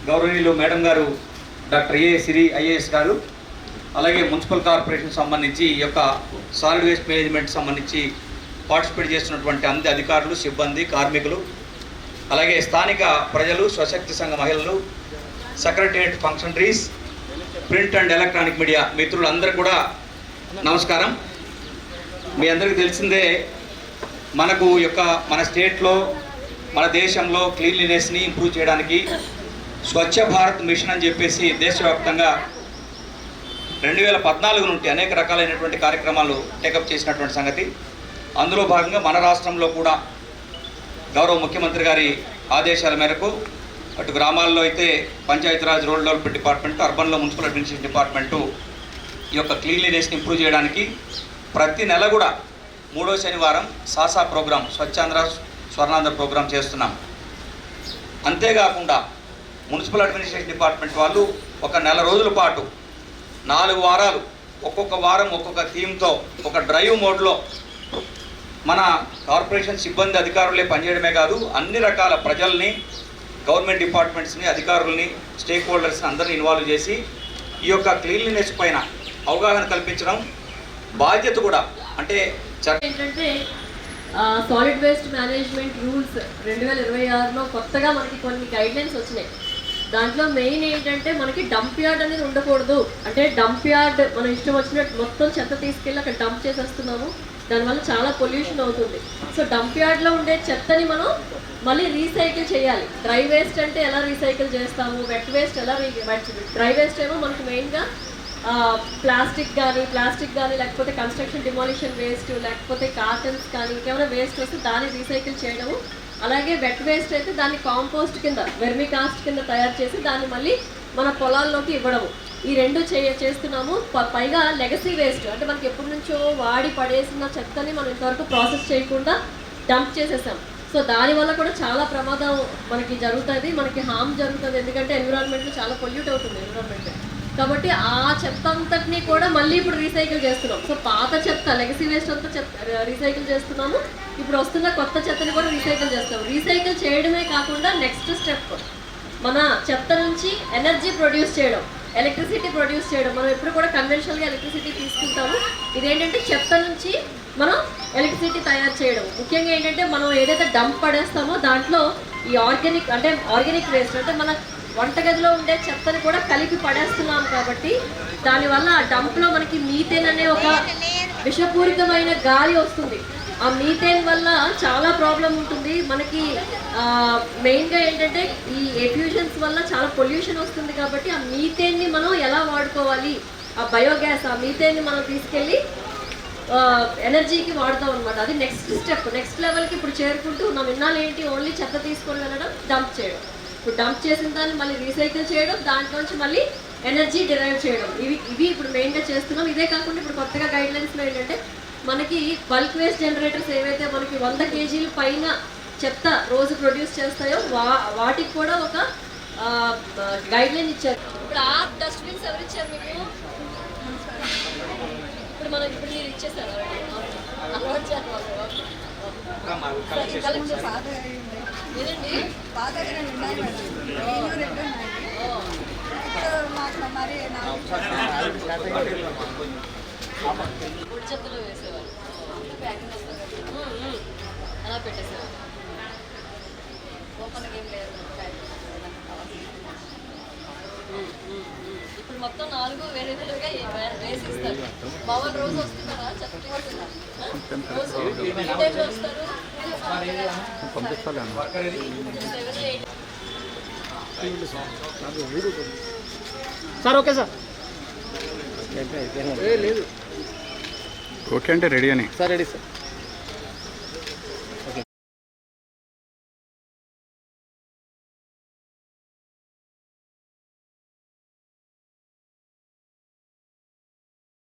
గౌరవనీయులు మేడం గారు డాక్టర్ ఏ సిరి ఐఏఎస్ గారు, అలాగే మున్సిపల్ కార్పొరేషన్ సంబంధించి ఈ యొక్క సాలిడ్ వేస్ట్ మేనేజ్మెంట్ సంబంధించి పార్టిసిపేట్ చేస్తున్నటువంటి అన్ని అధికారులు, సిబ్బంది, కార్మికులు, అలాగే స్థానిక ప్రజలు, స్వశక్తి సంఘ మహిళలు, secretariat functionaries, print and electronic media మిత్రులందరూ కూడా నమస్కారం. మీ అందరికీ తెలిసిందే, మనకు మన స్టేట్లో, మన దేశంలో క్లీన్లీనెస్ని ఇంప్రూవ్ చేయడానికి స్వచ్ఛ భారత్ మిషన్ అని చెప్పేసి దేశవ్యాప్తంగా 2014 నుండి అనేక రకాలైనటువంటి కార్యక్రమాలు టేకప్ చేసినటువంటి సంగతి. అందులో భాగంగా మన రాష్ట్రంలో కూడా గౌరవ ముఖ్యమంత్రి గారి ఆదేశాల మేరకు అటు గ్రామాల్లో అయితే పంచాయతీరాజ్, రూరల్ డెవలప్మెంట్ డిపార్ట్మెంట్, అర్బన్లో మున్సిపల్ అడ్మినిస్ట్రేషన్ డిపార్ట్మెంటు ఈ యొక్క క్లీన్లీనెస్ని ఇంప్రూవ్ చేయడానికి ప్రతి నెల కూడా 3వ శనివారం సాసా ప్రోగ్రాం, స్వచ్ఛాంధ్ర స్వర్ణాంధ్ర ప్రోగ్రాం చేస్తున్నాం. అంతేకాకుండా మున్సిపల్ అడ్మినిస్ట్రేషన్ డిపార్ట్మెంట్ వాళ్ళు ఒక నెల రోజుల పాటు 4 వారాలు ఒక్కొక్క వారం ఒక్కొక్క థీమ్తో ఒక డ్రైవ్ మోడ్లో మన కార్పొరేషన్ సిబ్బంది, అధికారులే పనిచేయడమే కాదు, అన్ని రకాల ప్రజల్ని, గవర్నమెంట్ డిపార్ట్మెంట్స్ని, అధికారుల్ని, స్టేక్ హోల్డర్స్ని అందరినీ ఇన్వాల్వ్ చేసి ఈ యొక్క క్లీన్లీనెస్ పైన అవగాహన కల్పించడం బాధ్యత కూడా. అంటే ఏంటంటే సాలిడ్ వేస్ట్ మేనేజ్మెంట్ రూల్స్ 2026లో కొత్తగా మనకి కొన్ని గైడ్లైన్స్ వచ్చినాయి. దాంట్లో మెయిన్ ఏంటంటే మనకి డంప్ యార్డ్ అనేది ఉండకూడదు. అంటే డంప్ యార్డ్ మనం ఇష్టం వచ్చినట్టు మొత్తం చెత్త తీసుకెళ్ళి అక్కడ డంప్ చేసేస్తున్నాము, దానివల్ల చాలా పొల్యూషన్ అవుతుంది. సో డంప్ యార్డ్లో ఉండే చెత్తని మనం మళ్ళీ రీసైకిల్ చేయాలి. డ్రై వేస్ట్ అంటే ఎలా రీసైకిల్ చేస్తాము, వెట్ వేస్ట్ ఎలా డ్రై వేస్ట్ ఏమో మనకు మెయిన్గా ప్లాస్టిక్ కానీ లేకపోతే కన్స్ట్రక్షన్ డిమాలిషన్ వేస్ట్, లేకపోతే కార్టన్స్ కానీ ఇంకేమైనా వేస్ట్ వస్తే దాన్ని రీసైకిల్ చేయడము. అలాగే వెట్ వేస్ట్ అయితే దాన్ని కాంపోస్ట్ కింద, వెర్మి కాస్ట్ కింద తయారు చేసి దాన్ని మళ్ళీ మన పొలాల్లోకి ఇవ్వడము. ఈ రెండు చేస్తున్నాము. పైగా లెగసీ వేస్ట్ అంటే మనకి ఎప్పటి నుంచో వాడి పడేసిన చెత్తని మనం ఇంతవరకు ప్రాసెస్ చేయకుండా డంప్ చేసేసాం. సో దానివల్ల కూడా చాలా ప్రమాదం మనకి జరుగుతుంది, మనకి హామ్ జరుగుతుంది. ఎందుకంటే ఎన్విరాన్మెంట్లో చాలా పొల్యూట్ అవుతుంది ఎన్విరాన్మెంట్. కాబట్టి ఆ చెత్త అంతటినీ కూడా మళ్ళీ ఇప్పుడు రీసైకిల్ చేస్తున్నాం. సో పాత చెత్త, లెగసీ వేస్ట్ అంతా రీసైకిల్ చేస్తున్నాము. ఇప్పుడు వస్తున్న కొత్త చెత్తని కూడా రీసైకిల్ చేస్తాము. రీసైకిల్ చేయడమే కాకుండా నెక్స్ట్ స్టెప్ మన చెత్త నుంచి ఎనర్జీ ప్రొడ్యూస్ చేయడం, ఎలక్ట్రిసిటీ ప్రొడ్యూస్ చేయడం. మనం ఎప్పుడు కూడా కన్వెన్షనల్గా ఎలక్ట్రిసిటీ తీసుకుంటాము. ఇదేంటంటే చెత్త నుంచి మనం ఎలక్ట్రిసిటీ తయారు చేయడం. ముఖ్యంగా ఏంటంటే మనం ఏదైతే డంప్ పడేస్తామో దాంట్లో ఈ ఆర్గానిక్ వేస్ట్ అంటే మన వంటగదిలో ఉండే చెత్తని కూడా కలిపి పడేస్తున్నాం. కాబట్టి దానివల్ల ఆ డంప్లో మనకి మీథేన్ అనే ఒక విషపూరితమైన గాలి వస్తుంది. ఆ మీథేన్ వల్ల చాలా ప్రాబ్లం ఉంటుంది మనకి. మెయిన్గా ఏంటంటే ఈ ఎఫ్యూజన్స్ వల్ల చాలా పొల్యూషన్ వస్తుంది. కాబట్టి ఆ మీథేన్ని మనం ఎలా వాడుకోవాలి, ఆ బయోగ్యాస్, ఆ మీథేన్ని మనం తీసుకెళ్ళి ఎనర్జీకి వాడతాం అనమాట. అది నెక్స్ట్ స్టెప్, నెక్స్ట్ లెవెల్కి ఇప్పుడు చేరుకుంటూ ఉన్నాం. ఇన్నాళ్ళు ఏంటి, ఓన్లీ చెత్త తీసుకొని వెళ్ళడం, డంప్ చేయడం. ఇప్పుడు డంప్ చేసిన దాన్ని మళ్ళీ రీసైకిల్ చేయడం, దాంట్లోంచి మళ్ళీ ఎనర్జీ డిరైవ్ చేయడం. ఇవి ఇప్పుడు మెయిన్గా చేస్తున్నాం. ఇదే కాకుండా ఇప్పుడు కొత్తగా గైడ్లైన్స్లో ఏంటంటే మనకి బల్క్ వేస్ట్ జనరేటర్స్ ఏవైతే మనకి 100 kg పైన చెత్త రోజు ప్రొడ్యూస్ చేస్తాయో వాటికి కూడా ఒక గైడ్లైన్ ఇచ్చారు. ఇప్పుడు ఆ డస్ట్బిన్స్ ఎవరు ఇచ్చారు మీకు? ఇప్పుడు మీరు ఇచ్చేసారు ఏదండి? పొడి చెత్తలో వేసేవారు, అలా పెట్టేసేవారు. ఓపెన్గా ఏం లేదు. ఇప్పుడు మొత్తం 4 వేరే వేరేగా వేసి ఇస్తారు. మామూలు రోజు వస్తున్నారా చెత్త తీసుకుంటున్నా? రోజు ఏ టైంలో వస్తారు? సార్ ఓకే సార్, లేదు ఓకే అంటే రెడీ అని సార్, రెడీ సార్.